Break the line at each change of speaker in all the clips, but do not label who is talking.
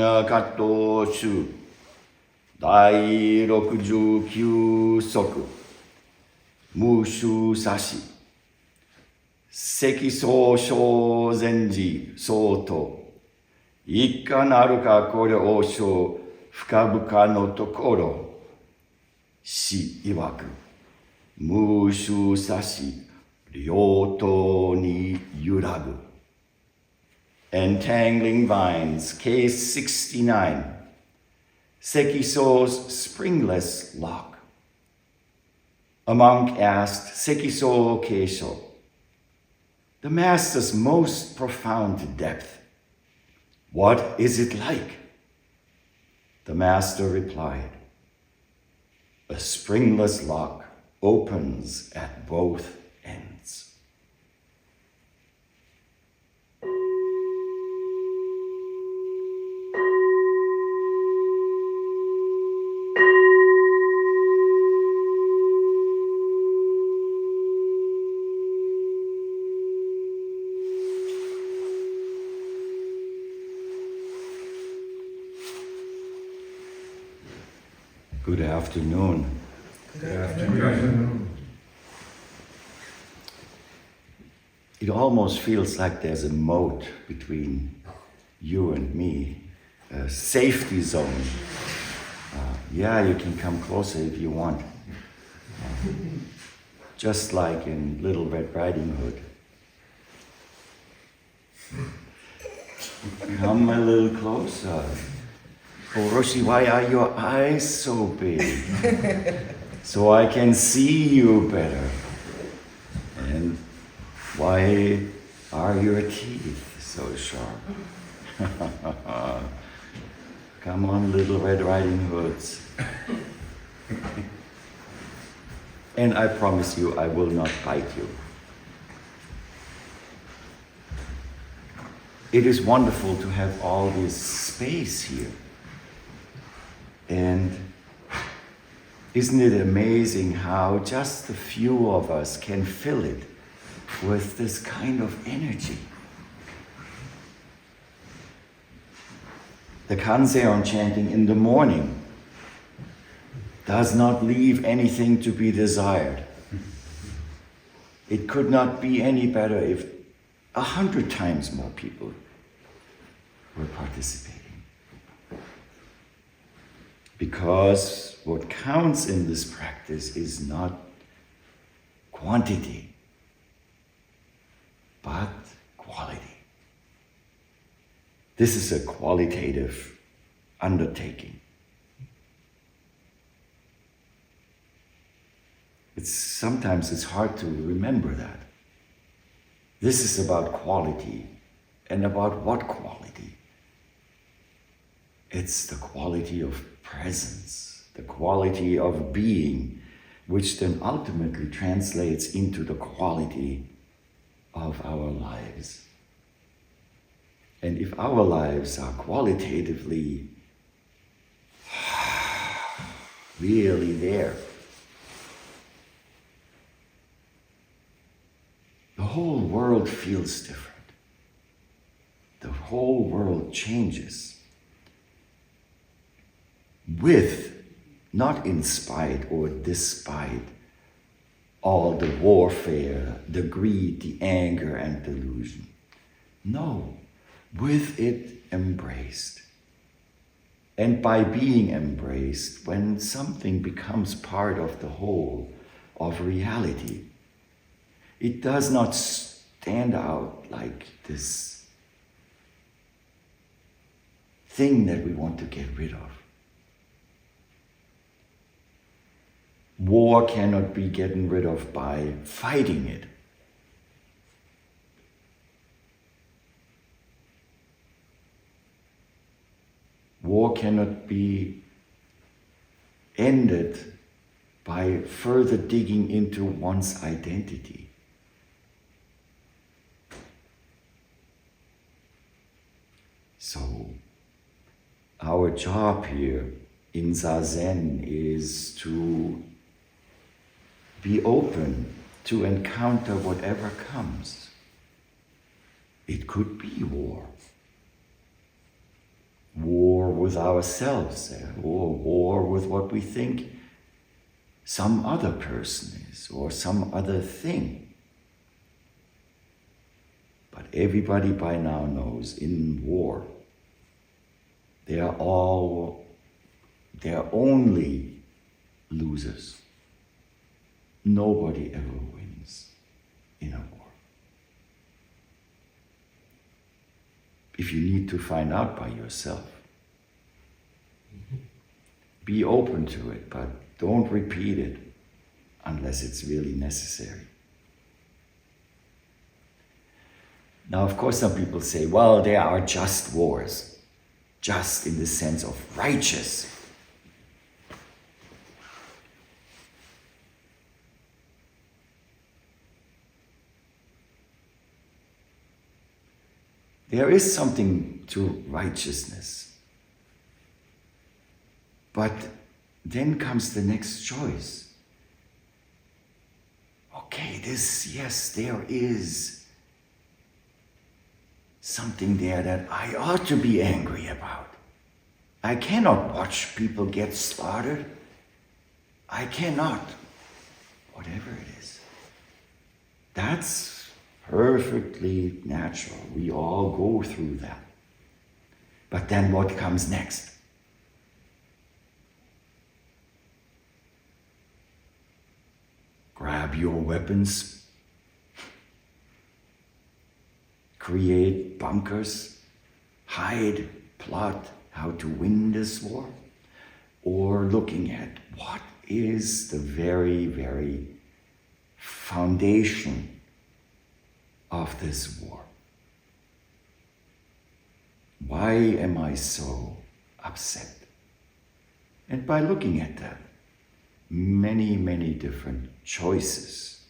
葛藤集第69則無臭差し積層小禅寺相当一家なるかこれを小深々のところ死曰く無臭差し両党に揺らぐ Entangling VinesCase 69 Sekiso's Springless Lock. A monk asked Sekiso Keisho, the master's most profound depth, what is it like? The master replied, a springless lock opens at both ends. Good afternoon.
Good afternoon.
It almost feels like there's a moat between you and me, a safety zone. Yeah, you can come closer if you want. Just like in Little Red Riding Hood. Come a little closer. Oh, Roshi, why are your eyes so big? So I can see you better. And why are your teeth so sharp? Come on, Little Red Riding Hoods. And I promise you, I will not bite you. It is wonderful to have all this space here. And isn't it amazing how just a few of us can fill it with this kind of energy? The Kanzeon chanting in the morning does not leave anything to be desired. It could not be any better if 100 times more people were participating. Because what counts in this practice is not quantity, but quality. This is a qualitative undertaking. Sometimes it's hard to remember that. This is about quality, and about what quality? It's the quality of presence, the quality of being, which then ultimately translates into the quality of our lives. And if our lives are qualitatively really there, the whole world feels different. The whole world changes. With, not in spite or despite, all the warfare, the greed, the anger and delusion. No, with it embraced. And by being embraced, when something becomes part of the whole of reality, it does not stand out like this thing that we want to get rid of. War cannot be gotten rid of by fighting it. War cannot be ended by further digging into one's identity. So, our job here in Zazen is to be open to encounter whatever comes. It could be war. War with ourselves, or war with what we think some other person is, or some other thing. But everybody by now knows in war, they're only losers. Nobody ever wins in a war. If you need to find out by yourself, be open to it, but don't repeat it unless it's really necessary. Now, of course, some people say, well, there are just wars, just in the sense of righteous. There is something to righteousness. But then comes the next choice. Okay, yes, there is something there that I ought to be angry about. I cannot watch people get slaughtered. I cannot. Whatever it is. That's perfectly natural. We all go through that. But then what comes next? Grab your weapons, create bunkers, hide, plot how to win this war, or looking at what is the very, very foundation of this war. Why am I so upset? And by looking at that, many, many different choices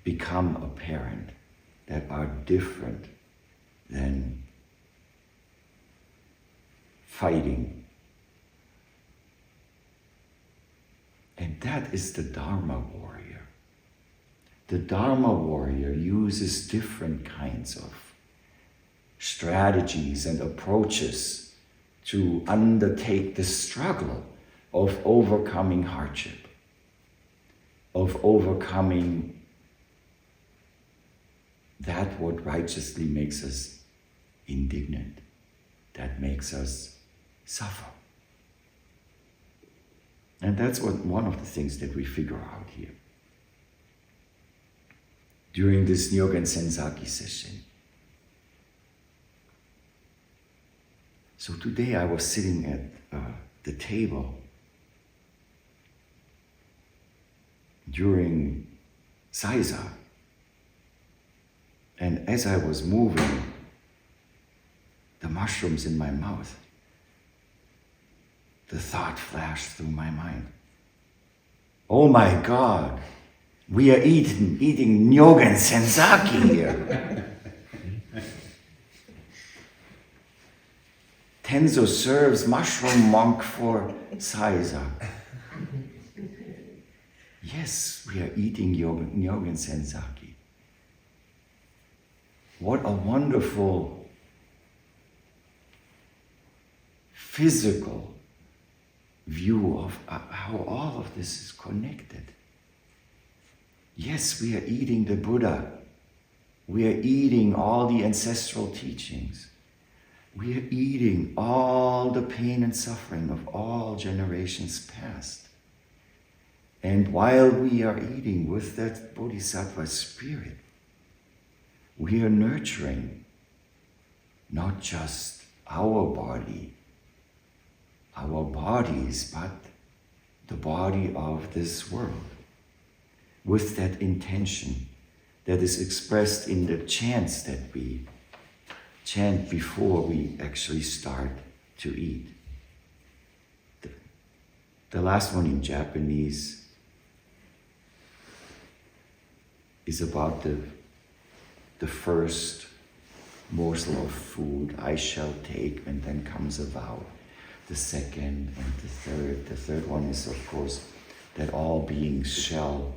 become apparent that are different than fighting. And that is the Dharma warrior. The Dharma warrior uses different kinds of strategies and approaches to undertake the struggle of overcoming hardship, of overcoming that what righteously makes us indignant, that makes us suffer. And that's one of the things that we figure out here. During this Nyogen Senzaki session. So today I was sitting at the table during Saiza, and as I was moving the mushrooms in my mouth, the thought flashed through my mind. Oh my God, we are eating Nyogen Senzaki here. Tenzo serves mushroom monk for Saiza. Yes, we are eating Nyogen Senzaki. What a wonderful physical view of how all of this is connected. Yes, we are eating the Buddha. We are eating all the ancestral teachings. We are eating all the pain and suffering of all generations past. And while we are eating with that Bodhisattva spirit, we are nurturing not just our bodies, but the body of this world, with that intention that is expressed in the chants that we chant before we actually start to eat. The last one in Japanese is about the first morsel of food I shall take, and then comes a vow. The second and the third. The third one is, of course, that all beings shall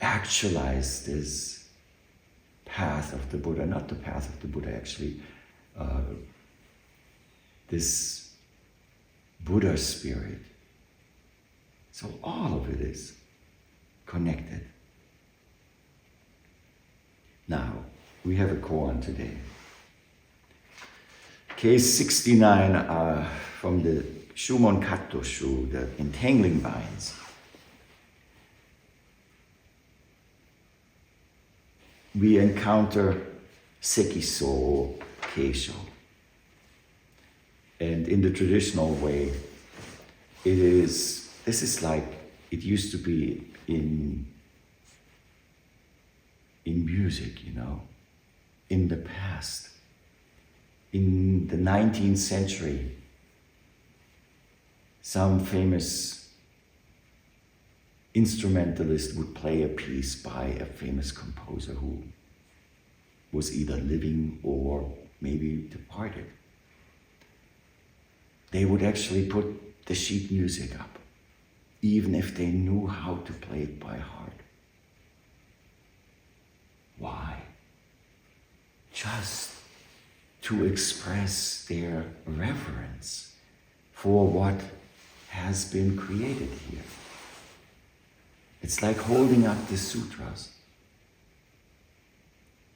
actualize this path of the Buddha, not the path of the Buddha actually, this Buddha spirit. So all of it is connected. Now, we have a koan today. Case 69 from the Shumon Katto Shu, the Entangling Vines. We encounter Sekiso, Teisho. And in the traditional way, this is like it used to be in music, in the past. In the 19th century, some famous instrumentalist would play a piece by a famous composer who was either living or maybe departed. They would actually put the sheet music up, even if they knew how to play it by heart. Why? Just to express their reverence for what has been created here. It's like holding up the sutras.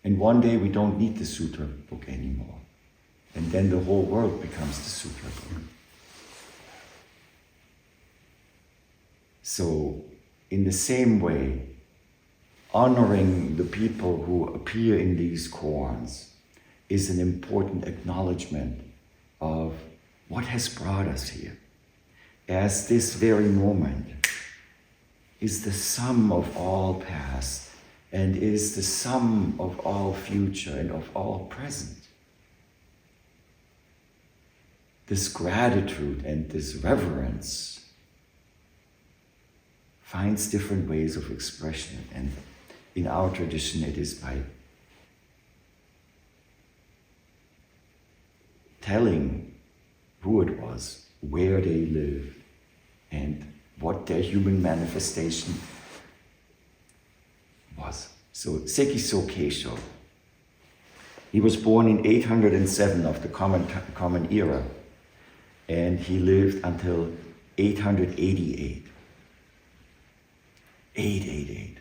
And one day we don't need the sutra book anymore. And then the whole world becomes the sutra book. So, in the same way, honoring the people who appear in these koans is an important acknowledgement of what has brought us here. As this very moment is the sum of all past and is the sum of all future and of all present. This gratitude and this reverence finds different ways of expression, and in our tradition it is by telling who it was, where they lived, and what their human manifestation was. So Sekiso Keisho, he was born in 807 of the common era, and he lived until 888. 888.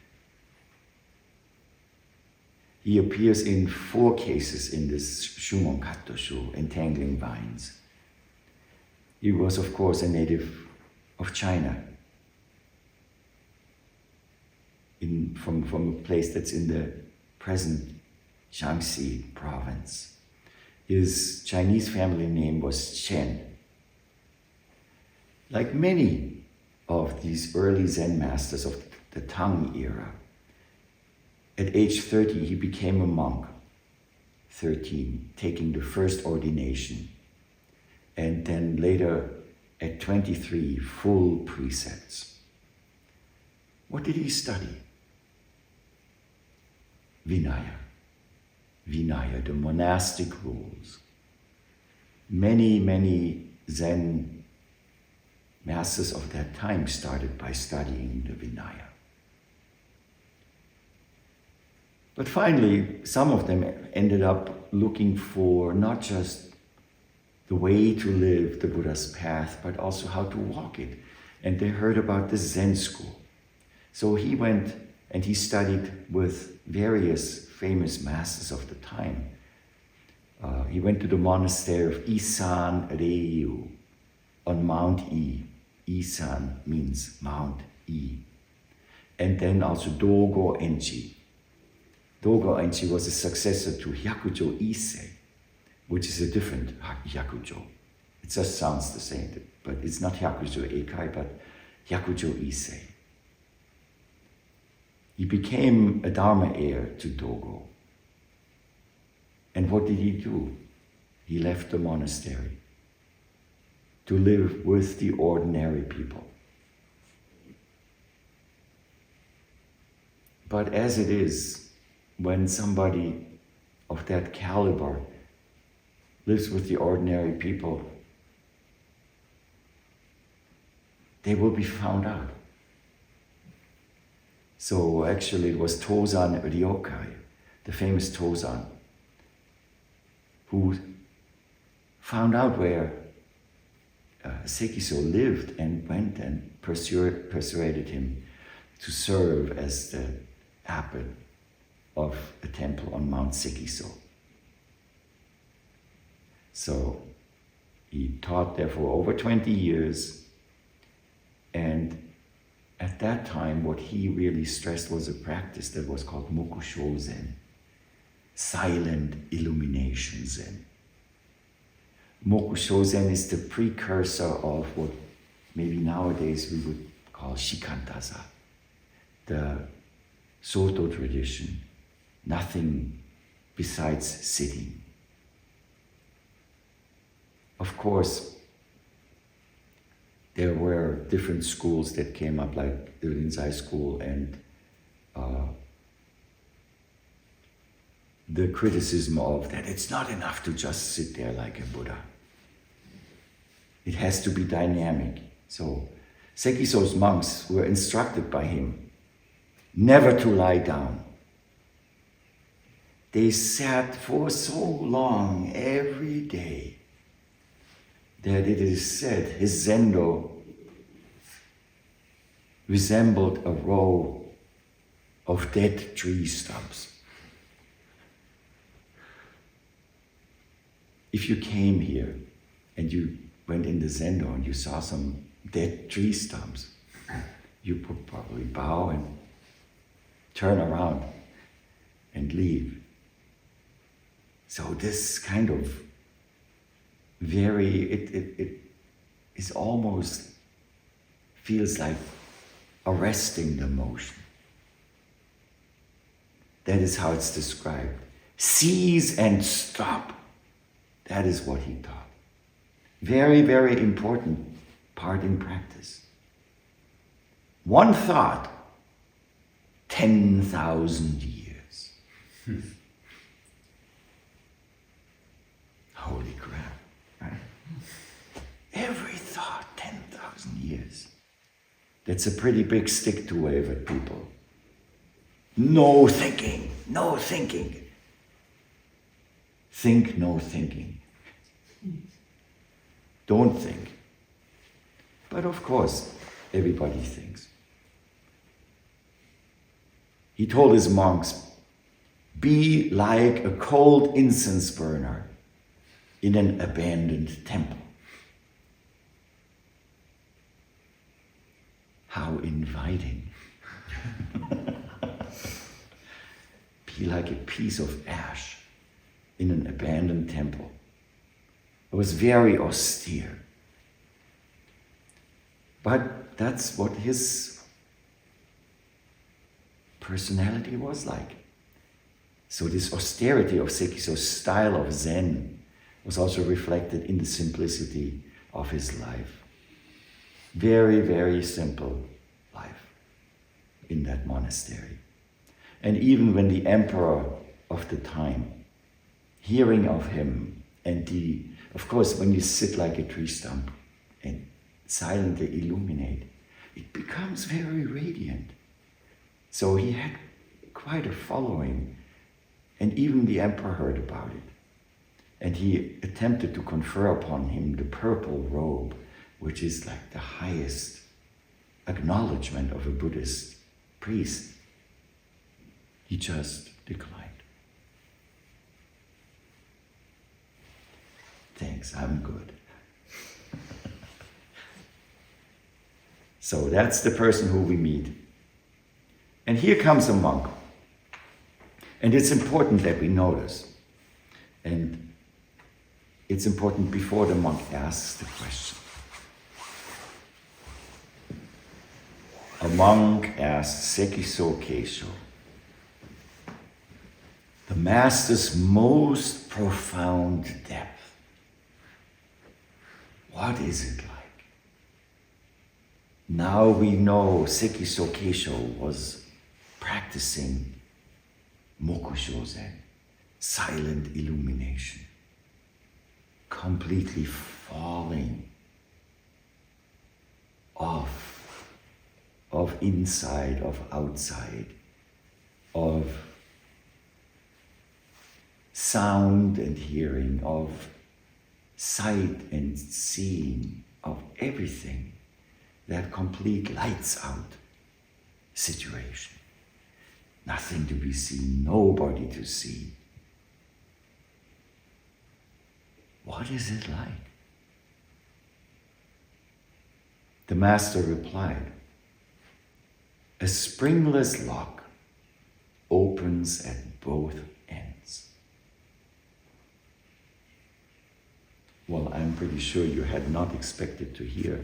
He appears in 4 cases in this Shumon Katto Shu, Entangling Vines. He was, of course, a native of China, from a place that's in the present Jiangxi province. His Chinese family name was Chen. Like many of these early Zen masters of the Tang era, at age 30 he became a monk, 13, taking the first ordination, and then later at 23, full precepts. What did he study? Vinaya, the monastic rules. Many Zen masters of that time started by studying the Vinaya. But finally, some of them ended up looking for not just the way to live the Buddha's path, but also how to walk it. And they heard about the Zen school. So he went and he studied with various famous masters of the time. He went to the monastery of Isan Ryu on Mount E. Isan means Mount E. And then also Dogo Enchi. Dogo Enchi was a successor to Hyakujo Issei, which is a different Hyakujo. It just sounds the same, but it's not Hyakujo Eikai, but Hyakujo Issei. He became a Dharma heir to Dogo. And what did he do? He left the monastery to live with the ordinary people. But as it is, when somebody of that caliber lives with the ordinary people, they will be found out. So actually it was Tozan Ryokai, the famous Tozan, who found out where Sekiso lived and went and persuaded him to serve as the abbot of a temple on Mount Sekiso. So he taught there for over 20 years, and at that time what he really stressed was a practice that was called Mokusho Zen, silent illumination Zen. Mokusho Zen is the precursor of what maybe nowadays we would call Shikantaza, the Soto tradition, nothing besides sitting. Of course, there were different schools that came up, like the Rinzai school, and the criticism of that it's not enough to just sit there like a Buddha. It has to be dynamic. So Sekiso's monks were instructed by him never to lie down. They sat for so long every day that it is said his zendo resembled a row of dead tree stumps. If you came here and you went in the zendo and you saw some dead tree stumps, you would probably bow and turn around and leave. So this kind of it is almost feels like arresting the motion. That is how it's described. Seize and stop. That is what he taught. Very, very important part in practice. One thought, 10,000 years. Holy crap, right? Every thought, 10,000 years. That's a pretty big stick to wave at people. No thinking, no thinking. Think, no thinking. Don't think. But of course, everybody thinks. He told his monks, be like a cold incense burner in an abandoned temple. How inviting. Be like a piece of ash in an abandoned temple. It was very austere. But that's what his personality was like. So this austerity of Sekiso's style of Zen was also reflected in the simplicity of his life. Very, very simple life in that monastery. And even when the emperor of the time, hearing of him, and of course, when you sit like a tree stump and silently illuminate, it becomes very radiant. So he had quite a following, and even the emperor heard about it. And he attempted to confer upon him the purple robe, which is like the highest acknowledgement of a Buddhist priest. He just declined. Thanks, I'm good. So that's the person who we meet. And here comes a monk. And it's important that we notice. And it's important before the monk asks the question. A monk asked Sekiso Keisho, the master's most profound depth. What is it like? Now we know Sekiso Keisho was practicing Mokusho Zen, silent illumination, completely falling off of inside, of outside, of sound and hearing, of sight and seeing, of everything, that complete lights out situation. Nothing to be seen, nobody to see. What is it like? The master replied, a springless lock opens at both ends. Well, I'm pretty sure you had not expected to hear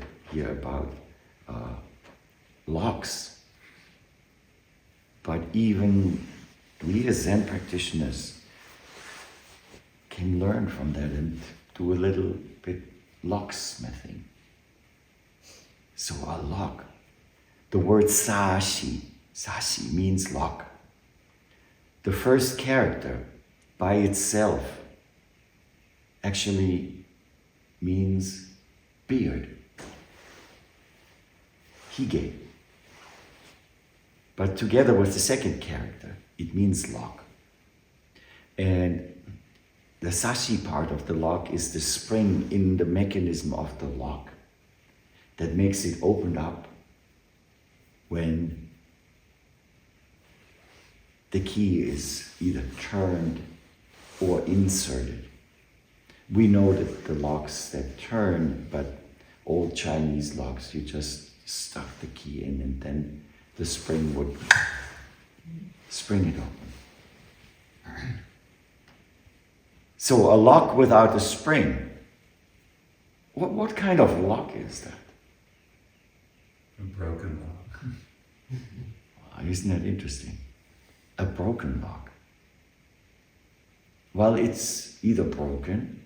about locks. But even we as Zen practitioners can learn from that and do a little bit locksmithing. So a lock, the word sashi means lock. The first character by itself actually means beard, hige. But together with the second character, it means lock. And the sashi part of the lock is the spring in the mechanism of the lock that makes it open up when the key is either turned or inserted. We know that the locks that turn, but old Chinese locks, you just stuck the key in and then the spring would spring it open. So a lock without a spring, what kind of lock is that?
A broken lock.
Isn't that interesting? A broken lock. Well, it's either broken,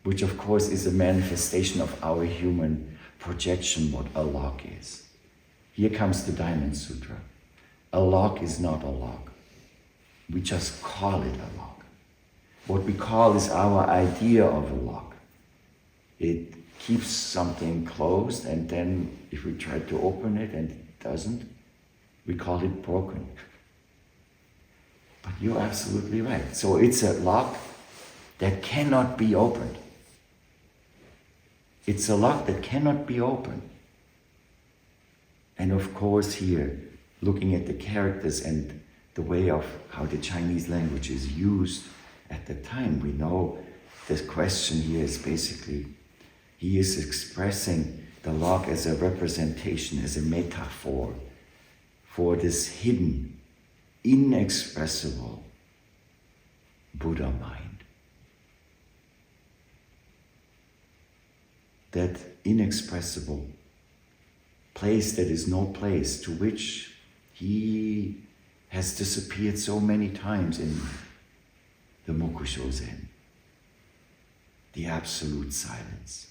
which of course is a manifestation of our human projection, what a lock is. Here comes the Diamond Sutra. A lock is not a lock. We just call it a lock. What we call is our idea of a lock. It keeps something closed, and then if we try to open it and it doesn't, we call it broken. But you're absolutely right. So it's a lock that cannot be opened. It's a lock that cannot be opened. And of course here, looking at the characters and the way of how the Chinese language is used at the time, we know this question here is basically, he is expressing the lock as a representation, as a metaphor for this hidden, inexpressible Buddha mind. That inexpressible place that is no place, to which he has disappeared so many times in the Mokusho Zen, the absolute silence.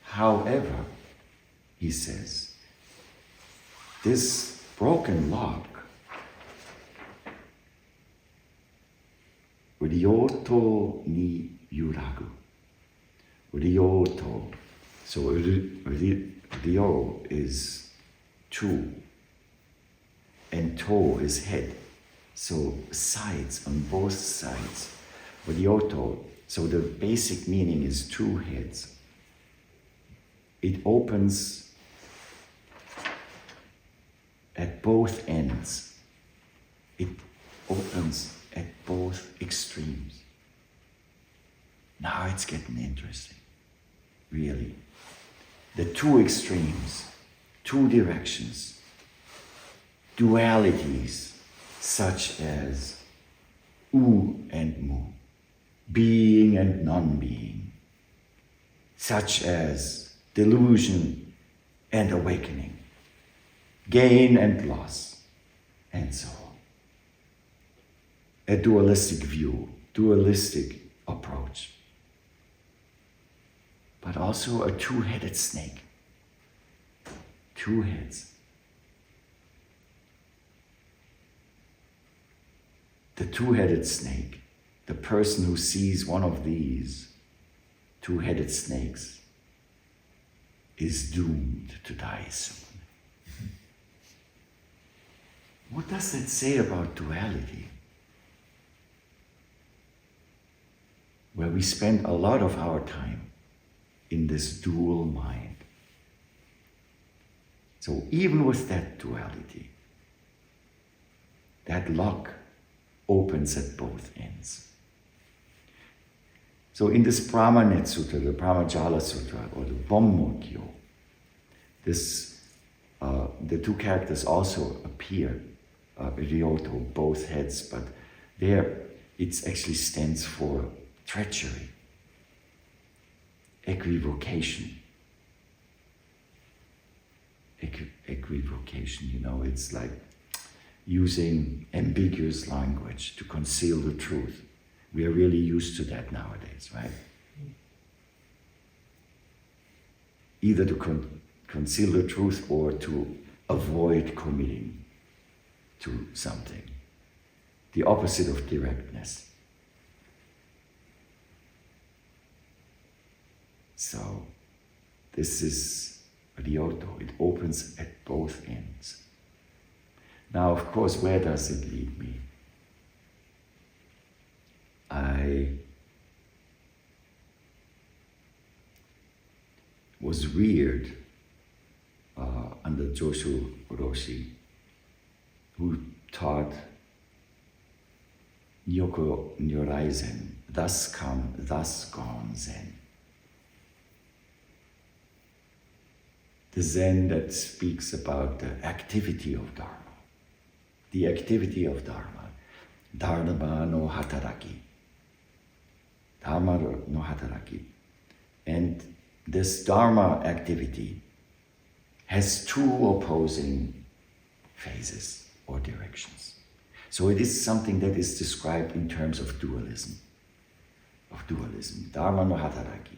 However, he says, this broken lock, Ryoto ni yuragu. Ryoto. So Ryo is two, and to is head. So sides, on both sides. Ryoto. So the basic meaning is two heads. It opens at both ends. It opens at both extremes. Now it's getting interesting, really. The two extremes, two directions, dualities such as U and Mu, being and non-being, such as delusion and awakening, gain and loss, and so on. A dualistic view, dualistic approach. But also a two-headed snake. Two heads. The two-headed snake, the person who sees one of these two-headed snakes is doomed to die soon. What does that say about duality? where we spend a lot of our time in this dual mind. So even with that duality, that lock opens at both ends. So in this Brahmanet Sutra, the Brahmajala Sutra, or the Bommokyo, the two characters also appear, Ryoto, both heads, but there it actually stands for treachery, equivocation. Equivocation, it's like using ambiguous language to conceal the truth. We are really used to that nowadays, right? Either to conceal the truth or to avoid committing to something. The opposite of directness. So, this is Ryoto. It opens at both ends. Now, of course, where does it lead me? I was reared under Chigan Roshi, who taught Nyoko Nyorai Zen, thus come, thus gone Zen. The Zen that speaks about the activity of Dharma. The activity of Dharma. Dharma no hataraki. Dharma no hataraki. And this Dharma activity has two opposing phases or directions. So it is something that is described in terms of dualism. Dharma no hataraki.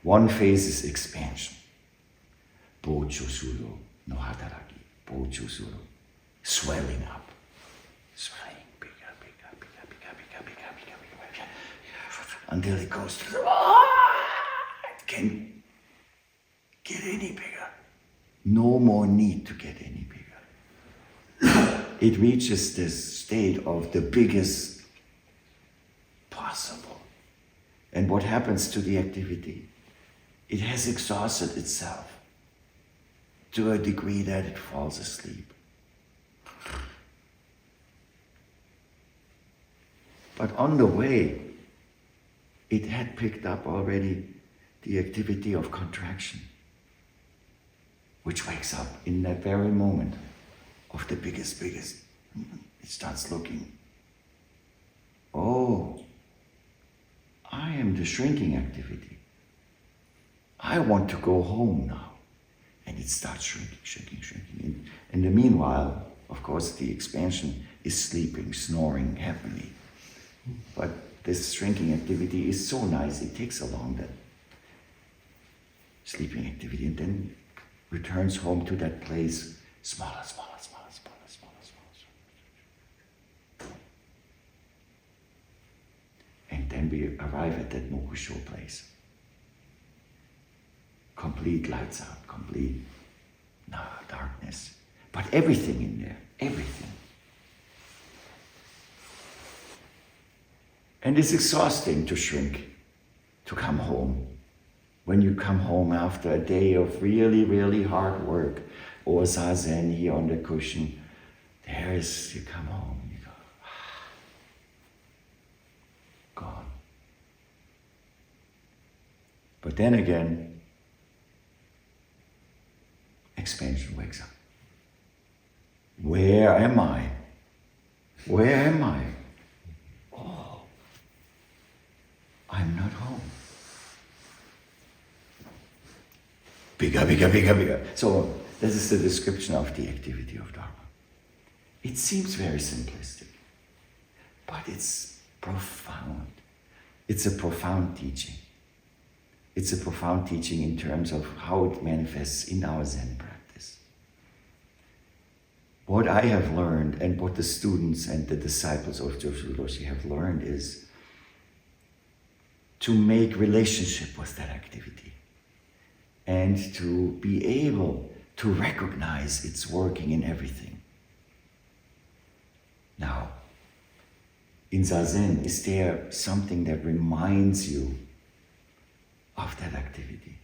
One phase is expansion. Bochusuro no hataraki. Bochusuro. Swelling up. Swelling bigger. Until it goes to the it can't get any bigger. No more need to get any bigger. It reaches this state of the biggest possible. And what happens to the activity? It has exhausted itself to a degree that it falls asleep. But on the way, it had picked up already the activity of contraction, which wakes up in that very moment of the biggest. It starts looking, oh, I am the shrinking activity. I want to go home now. And it starts shrinking. In the meanwhile, of course, the expansion is sleeping, snoring happily. But this shrinking activity is so nice, it takes along that sleeping activity and then returns home to that place, smaller. And then we arrive at that Mokusho place. Complete lights out, complete darkness. But everything in there, everything. And it's exhausting to shrink, to come home. When you come home after a day of really, really hard work, or zazen here on the cushion, you come home, you go, gone. But then again, expansion wakes up. Where am I? Oh, I'm not home. Bigger. So this is the description of the activity of Dharma. It seems very simplistic, but it's profound. It's a profound teaching. It's a profound teaching in terms of how it manifests in our Zen practice. What I have learned and what the students and the disciples of Chigan Roshi have learned is to make relationship with that activity and to be able to recognize its working in everything. Now, in Zazen, is there something that reminds you of that activity?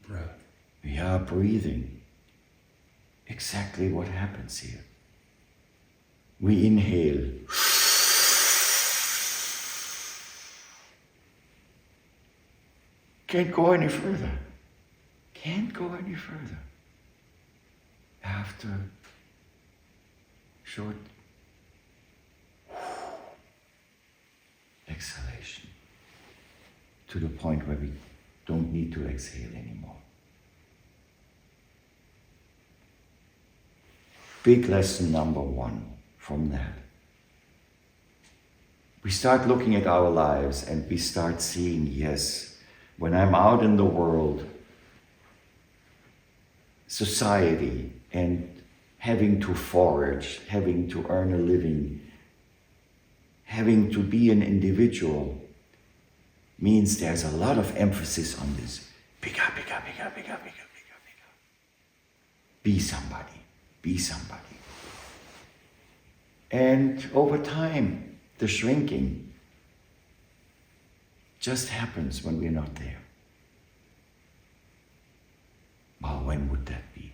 Breath.
Yeah, breathing. Exactly what happens here. We inhale. Can't go any further. Can't go any further. After short exhalation, to the point where we don't need to exhale anymore. Big lesson number one from that. We start looking at our lives and we start seeing, yes, when I'm out in the world, society, and having to forage, having to earn a living, having to be an individual, means there's a lot of emphasis on this. Bigger, bigger, bigger, bigger, bigger, bigger, bigger. Be somebody, be somebody. And over time, the shrinking just happens when we're not there. Well, when would that be?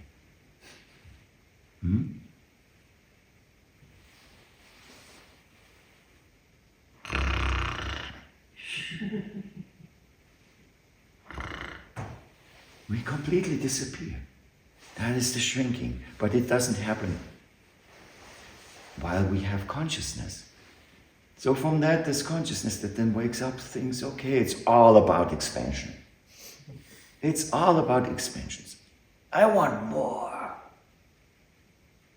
We completely disappear. That is the shrinking. But it doesn't happen while we have consciousness. So from that, there's consciousness that then wakes up, thinks, okay, it's all about expansion. It's all about expansions. I want more.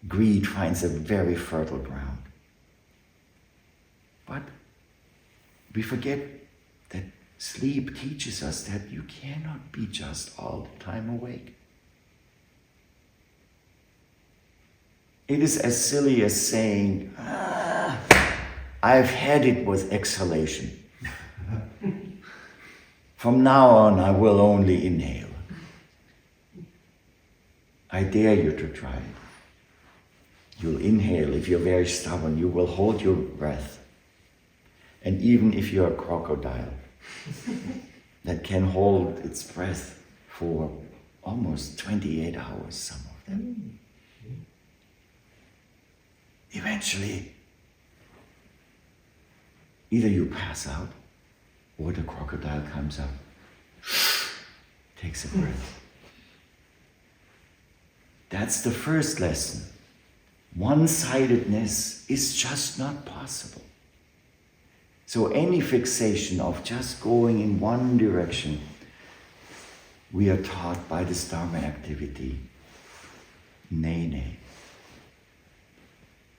Greed finds a very fertile ground. But we forget that sleep teaches us that you cannot be just all the time awake. It is as silly as saying, I've had it with exhalation. From now on, I will only inhale. I dare you to try it. You'll inhale. If you're very stubborn, you will hold your breath. And even if you're a crocodile that can hold its breath for almost 28 hours, some of them, eventually, either you pass out or the crocodile comes up, takes a breath. That's the first lesson. One-sidedness is just not possible. So any fixation of just going in one direction, we are taught by this Dharma activity, nay.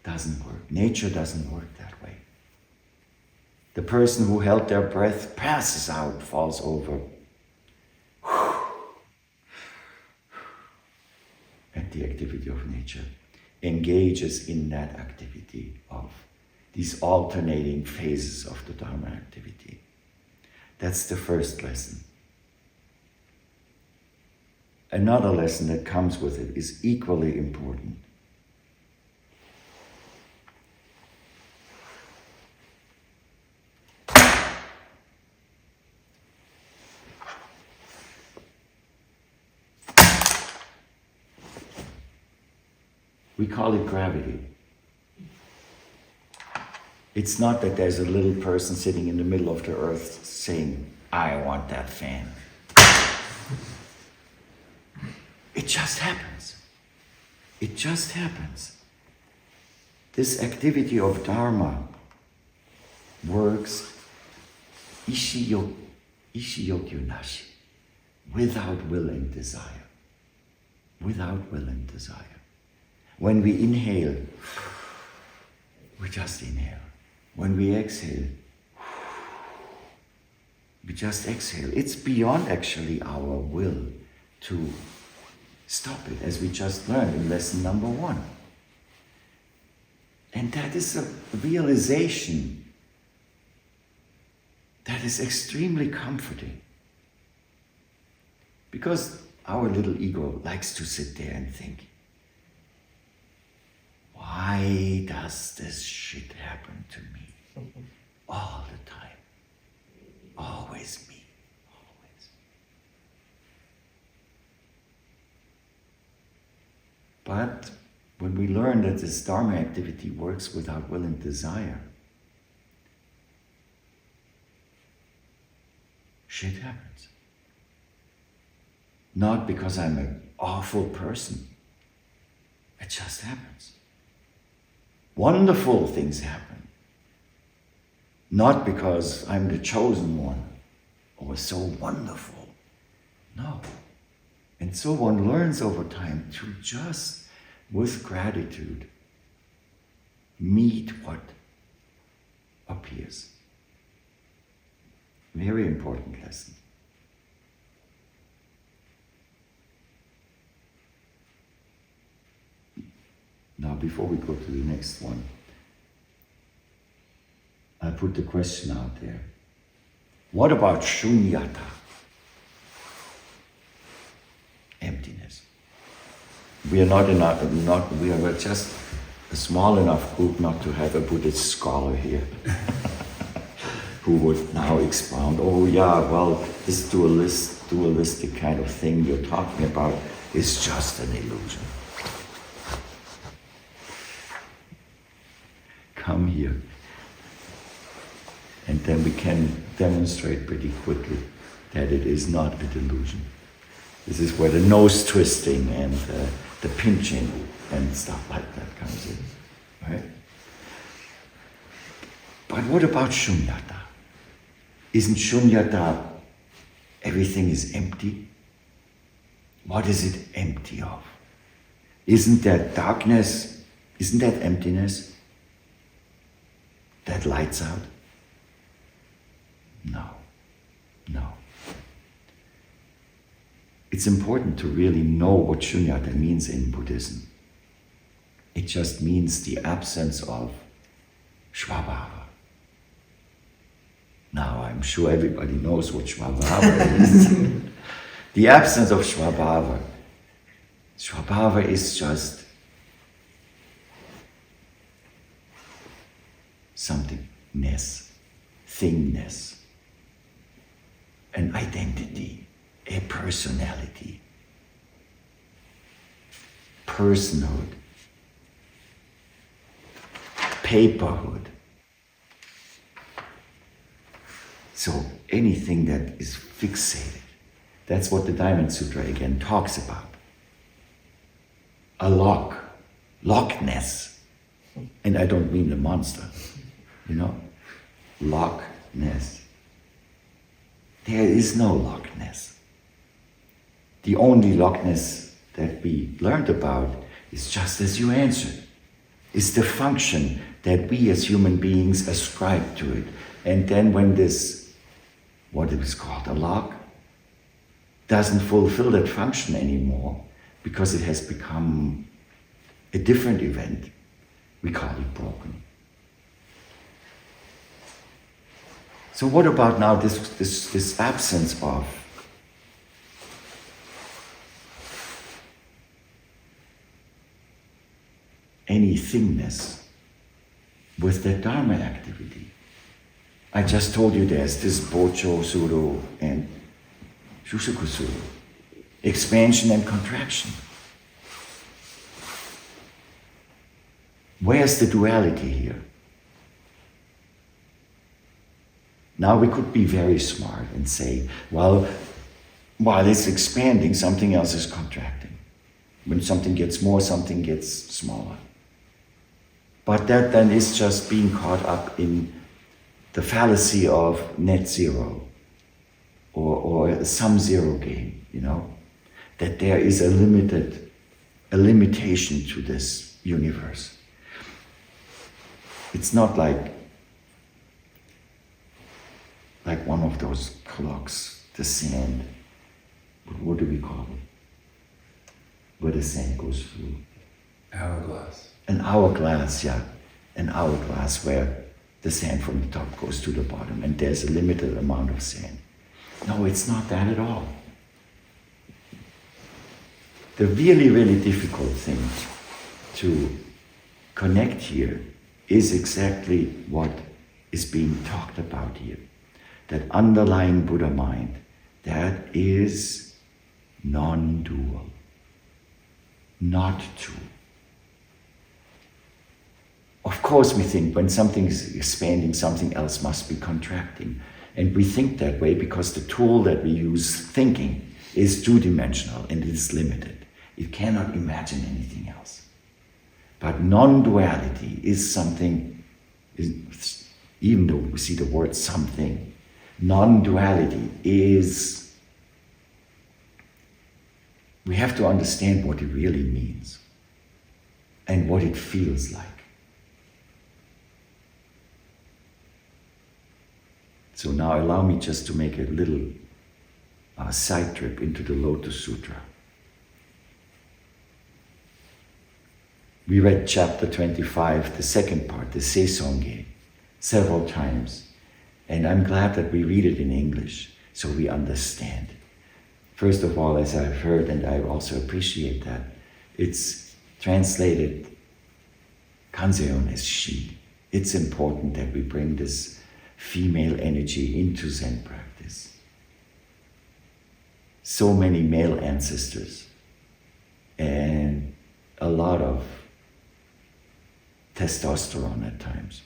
Doesn't work. Nature doesn't work that way. The person who held their breath passes out, falls over. At the activity of nature, engages in that activity of these alternating phases of the Dharma activity. That's the first lesson. Another lesson that comes with it is equally important. We call it gravity. It's not that there's a little person sitting in the middle of the earth saying, I want that fan. It just happens. It just happens. This activity of Dharma works ishiyokyu nashi, without will and desire. Without will and desire. When we inhale, we just inhale. When we exhale, we just exhale. It's beyond actually our will to stop it, as we just learned in lesson number 1. And that is a realization that is extremely comforting. Because our little ego likes to sit there and think, why does this shit happen to me? All the time. Always me. Always. But when we learn that this Dharma activity works without will and desire, shit happens. Not because I'm an awful person. It just happens. Wonderful things happen. Not because I'm the chosen one or so wonderful. No. And so one learns over time to just, with gratitude, meet what appears. Very important lesson. Now, before we go to the next one, I put the question out there. What about shunyata? Emptiness. We are just a small enough group not to have a Buddhist scholar here who would now expound, oh yeah, well, this dualistic kind of thing you're talking about is just an illusion. Come here. And then we can demonstrate pretty quickly that it is not a delusion. This is where the nose twisting and the pinching and stuff like that comes in, right? But what about shunyata? Isn't shunyata everything is empty? What is it empty of? Isn't that darkness? Isn't that emptiness? That lights out? No. It's important to really know what shunyata means in Buddhism. It just means the absence of svabhava. Now, I'm sure everybody knows what svabhava is. The absence of svabhava. Svabhava is just somethingness, thingness, an identity, a personality, personhood, paperhood. So anything that is fixated, that's what the Diamond Sutra again talks about. A Loch Ness. And I don't mean the monster, Loch Ness. There is no Loch Ness. The only Loch Ness that we learned about is just as you answered. It's the function that we as human beings ascribe to it. And then when this, what it was called, a lock, doesn't fulfill that function anymore because it has become a different event, we call it broken. So what about now this absence of any thingness with the Dharma activity? I just told you there's this Bocho Suru and Shushuku Suru, expansion and contraction. Where's the duality here? Now we could be very smart and say, well, while it's expanding, something else is contracting. When something gets more, something gets smaller. But that then is just being caught up in the fallacy of net zero or some zero game, that there is a limitation to this universe. It's not like one of those clocks, the sand. What do we call it? Where the sand goes through.
Hourglass.
An hourglass, yeah. An hourglass where the sand from the top goes to the bottom and there's a limited amount of sand. No, it's not that at all. The really, really difficult thing to connect here is exactly what is being talked about here. That underlying Buddha mind, that is non-dual, not two. Of course we think when something is expanding, something else must be contracting. And we think that way because the tool that we use, thinking, is two-dimensional and it is limited. It cannot imagine anything else. But non-duality is something, even though we see the word something, non-duality is, we have to understand what it really means and what it feels like. So now allow me just to make a little side trip into the Lotus Sutra. We read chapter 25, the second part, the Seisonge, several times. And I'm glad that we read it in English so we understand. First of all, as I've heard, and I also appreciate that, it's translated Kanzeon as she. It's important that we bring this female energy into Zen practice. So many male ancestors and a lot of testosterone at times.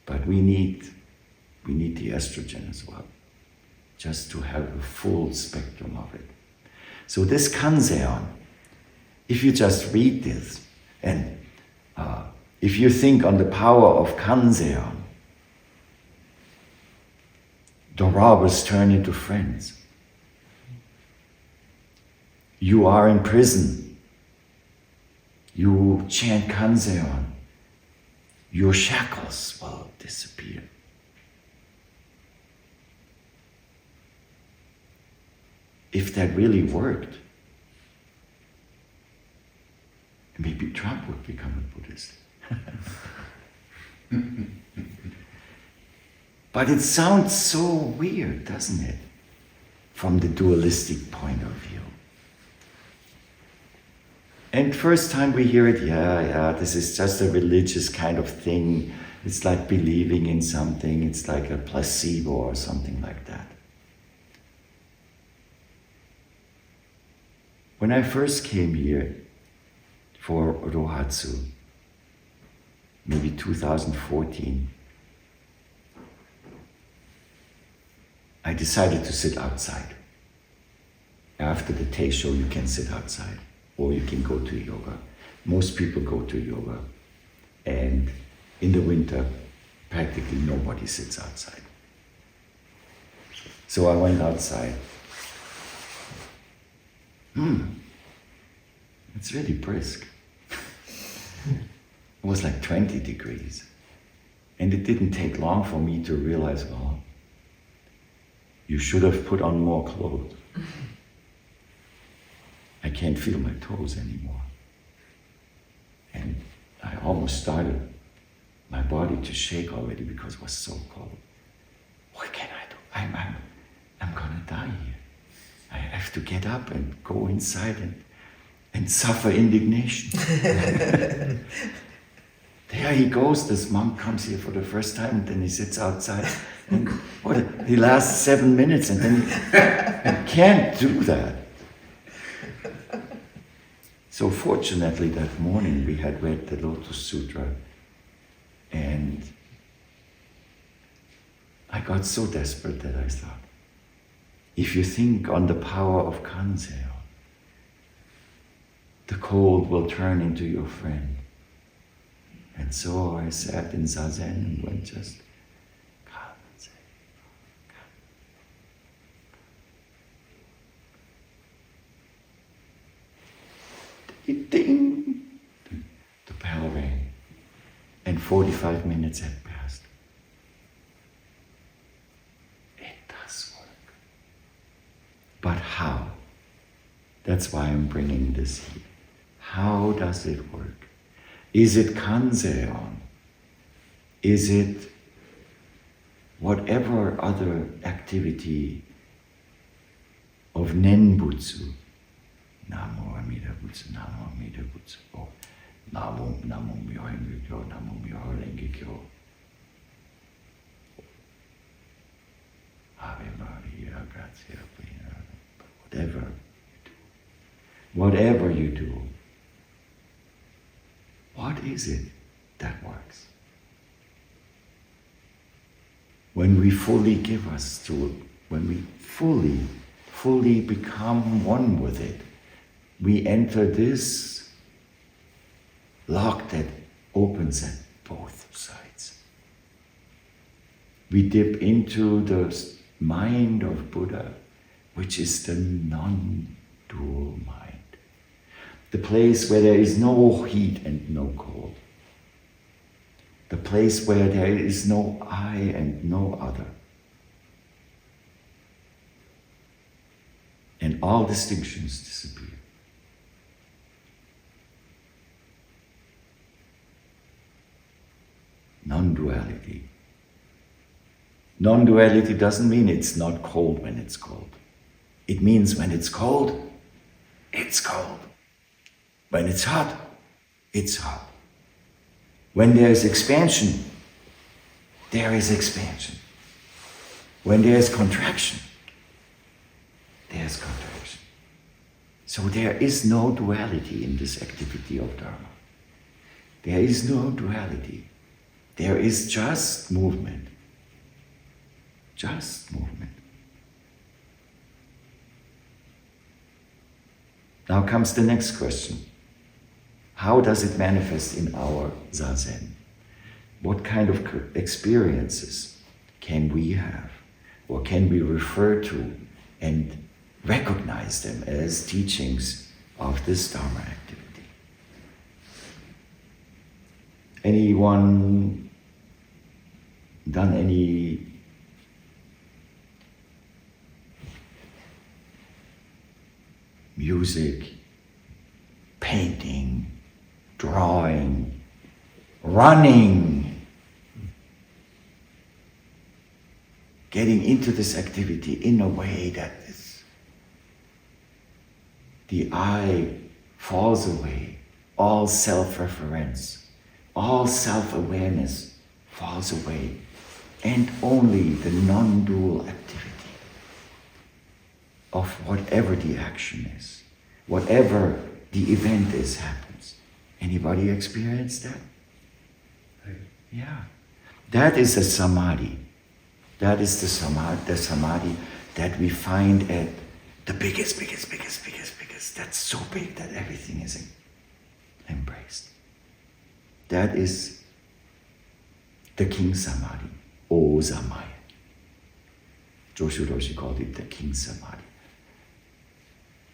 But we need the estrogen as well, just to have a full spectrum of it. So this Kanzeon, if you just read this, and if you think on the power of Kanzeon, the robbers turn into friends. You are in prison. You chant Kanzeon. Your shackles will disappear. If that really worked, maybe Trump would become a Buddhist. But it sounds so weird, doesn't it? From the dualistic point of view. And first time we hear it, this is just a religious kind of thing. It's like believing in something. It's like a placebo or something like that. When I first came here for Rohatsu, maybe 2014, I decided to sit outside. After the Teisho, you can sit outside, or you can go to yoga. Most people go to yoga, and in the winter, practically nobody sits outside. So I went outside. It's really brisk. It was like 20 degrees. And it didn't take long for me to realize, well, you should have put on more clothes. I can't feel my toes anymore. And I almost started my body to shake already because it was so cold. What can I do? I'm gonna die here. I have to get up and go inside and suffer indignation. There he goes, this monk comes here for the first time, and then he sits outside. And he lasts 7 minutes, and then he can't do that. So fortunately that morning we had read the Lotus Sutra, and I got so desperate that I thought, if you think on the power of Kanzeon, the cold will turn into your friend. And so I sat in Zazen and went just, ding! The bell rang, and 45 minutes had passed. It does work. But how? That's why I'm bringing this here. How does it work? Is it Kanzeon? Is it whatever other activity of Nenbutsu? Namo Amida Butsu, Namo Amida Butsu. Or Namo Myoho Renge Kyo, Namo Myoho Renge Kyo. Ave Maria, Gratia Plena. Whatever you do, what is it that works? When we fully give us to it, when we fully become one with it, we enter this lock that opens at both sides. We dip into the mind of Buddha, which is the non-dual mind. The place where there is no heat and no cold. The place where there is no I and no other. And all distinctions disappear. Non-duality. Non-duality doesn't mean it's not cold when it's cold. It means when it's cold, it's cold. When it's hot, it's hot. When there is expansion, there is expansion. When there is contraction, there's contraction. So there is no duality in this activity of Dharma. There is no duality. There is just movement. Just movement. Now comes the next question. How does it manifest in our Zazen? What kind of experiences can we have, or can we refer to and recognize them as teachings of this Dharma activity? Anyone done any music, painting, drawing, running, getting into this activity in a way that is, the I falls away, all self-reference, all self-awareness falls away, and only the non-dual activity of whatever the action is, whatever the event is, happens. Anybody experience that? Yeah. That is a samadhi. That is the samadhi that we find at the biggest. That's so big that everything is embraced. That is the king samadhi, O Zamaya. Joshu Roshi called it the king samadhi.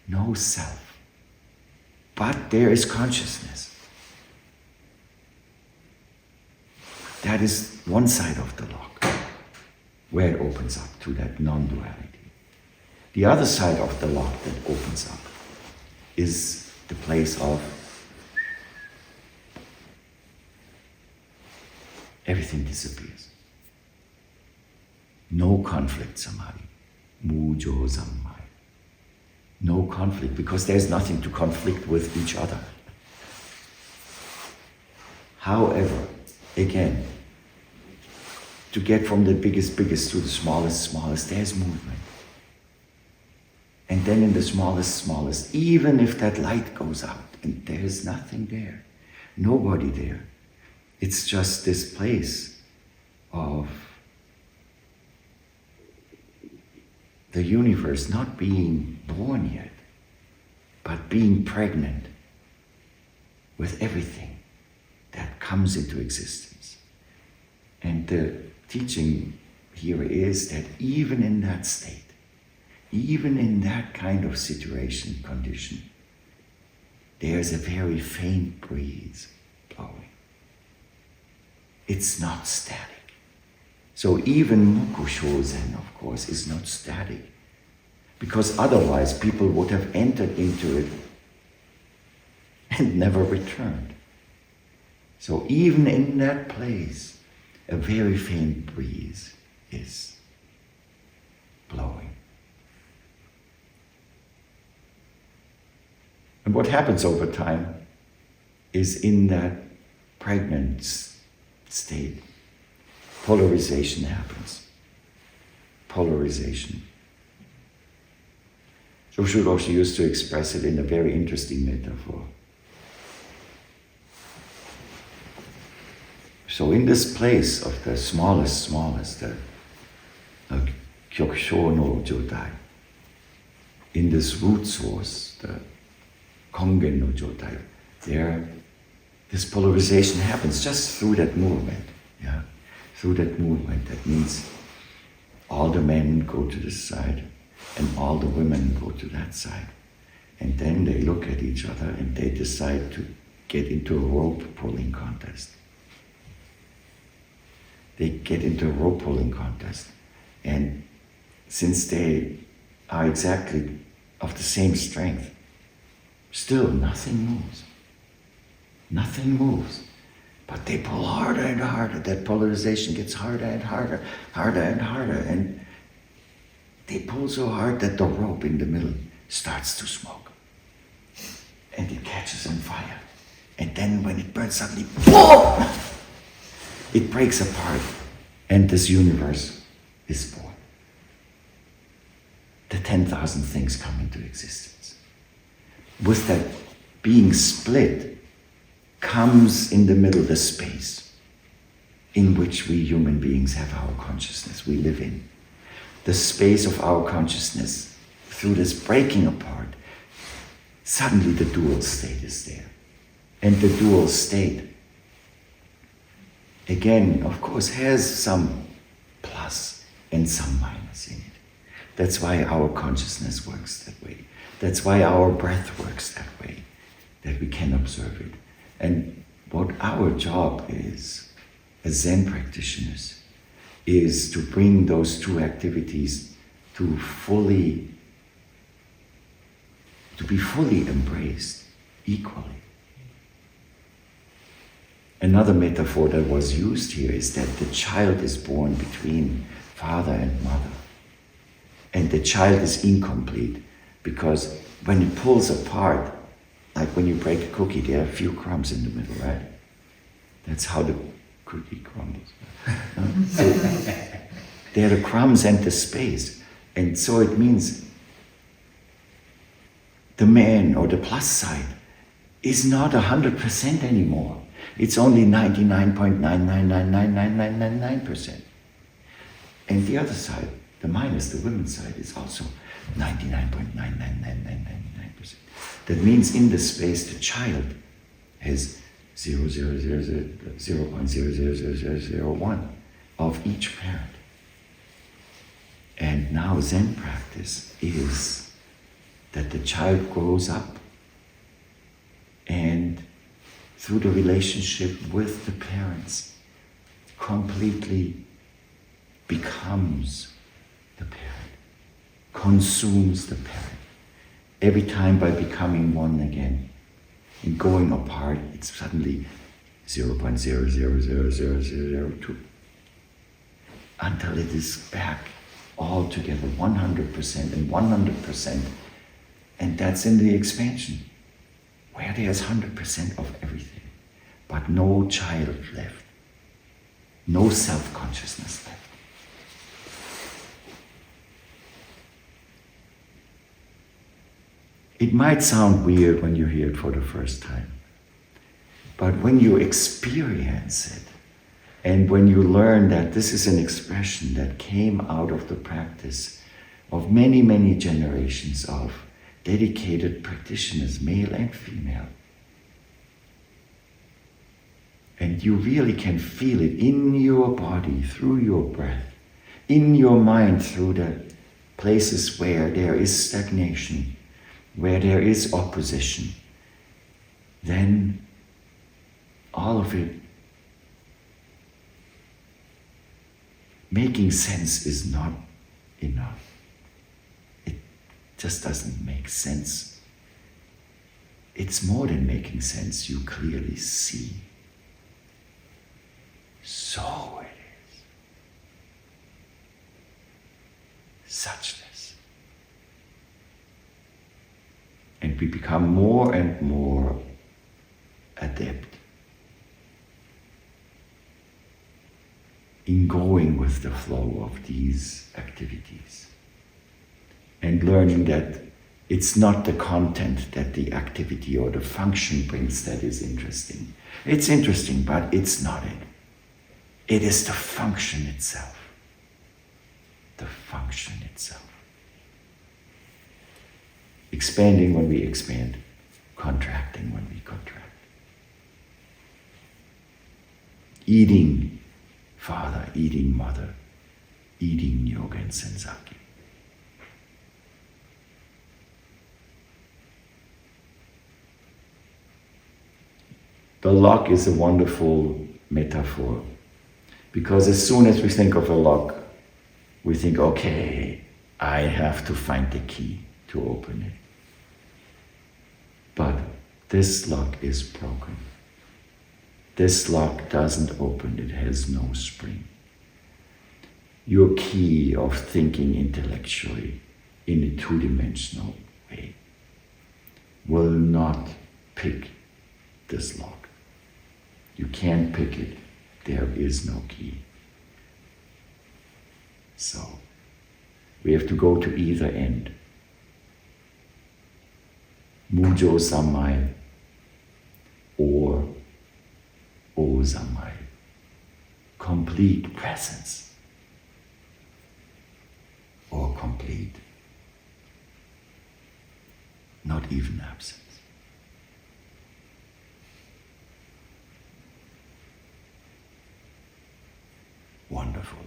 No self, but there is consciousness. That is one side of the lock, where it opens up to that non-duality. The other side of the lock that opens up is the place of everything disappears. No conflict samadhi. Mujo zammai. No conflict, because there's nothing to conflict with each other. However, again, to get from the biggest to the smallest, there's movement. And then in the smallest, even if that light goes out and there's nothing there, nobody there, it's just this place of the universe not being born yet, but being pregnant with everything that comes into existence. And the teaching here is that even in that state, even in that kind of situation, condition, there's a very faint breeze blowing. It's not static. So even Mukusho Zen, of course, is not static, because otherwise people would have entered into it and never returned. So even in that place, a very faint breeze is blowing. And what happens over time? is in that pregnant state. Polarization happens. Polarization. Joshu Roshi used to express it in a very interesting metaphor. So in this place of the smallest, the Kyokusho no Jotai, in this root source, the Kongen no Jotai, there, this polarization happens just through that movement. Yeah, through that movement. That means all the men go to this side and all the women go to that side. And then they look at each other and they decide to get into a rope pulling contest. They get into a rope pulling contest. And since they are exactly of the same strength, still nothing moves. Nothing moves. But they pull harder and harder. That polarization gets harder and harder, harder and harder. And they pull so hard that the rope in the middle starts to smoke. And it catches on fire. And then when it burns suddenly, boom! It breaks apart. And this universe is born. The 10,000 things come into existence. With that being split, comes in the middle the space in which we human beings have our consciousness, we live in. The space of our consciousness, through this breaking apart, suddenly the dual state is there. And the dual state, again, of course, has some plus and some minus in it. That's why our consciousness works that way. That's why our breath works that way, that we can observe it. And what our job is, as Zen practitioners, is to bring those two activities to be fully embraced equally. Another metaphor that was used here is that the child is born between father and mother. And the child is incomplete because when it pulls apart, like when you break a cookie, there are a few crumbs in the middle, right? That's how the cookie crumbles. So there are the crumbs and the space. And so it means the man or the plus side is not 100% anymore. It's only 99.9999999%. And the other side, the minus, the women's side, is also 99.9999999%. That means in the space the child has 0.000001 of each parent. And now Zen practice is that the child grows up and through the relationship with the parents completely becomes the parent, consumes the parent. Every time by becoming one again. In going apart, it's suddenly 0.000002 until it is back all together 100% and 100%. And that's in the expansion, where there's 100% of everything, but no child left, no self-consciousness left. It might sound weird when you hear it for the first time, but when you experience it, and when you learn that this is an expression that came out of the practice of many, many generations of dedicated practitioners, male and female, and you really can feel it in your body, through your breath, in your mind, through the places where there is stagnation, where there is opposition, then all of it, making sense is not enough. It just doesn't make sense. It's more than making sense, you clearly see. So it is. Suchness. And we become more and more at adept in going with the flow of these activities and learning that it's not the content that the activity or the function brings that is interesting. It's interesting, but it's not it. It is the function itself. The function itself. Expanding when we expand, contracting when we contract. Eating father, eating mother, eating Nyogen Senzaki. The log is a wonderful metaphor because as soon as we think of a lock, we think, okay, I have to find the key to open it. But this lock is broken. This lock doesn't open, it has no spring. Your key of thinking intellectually in a two-dimensional way will not pick this lock. You can't pick it. There is no key. So, we have to go to either end. Mujo Samai or O Samai. Complete presence or complete, not even absence. Wonderful.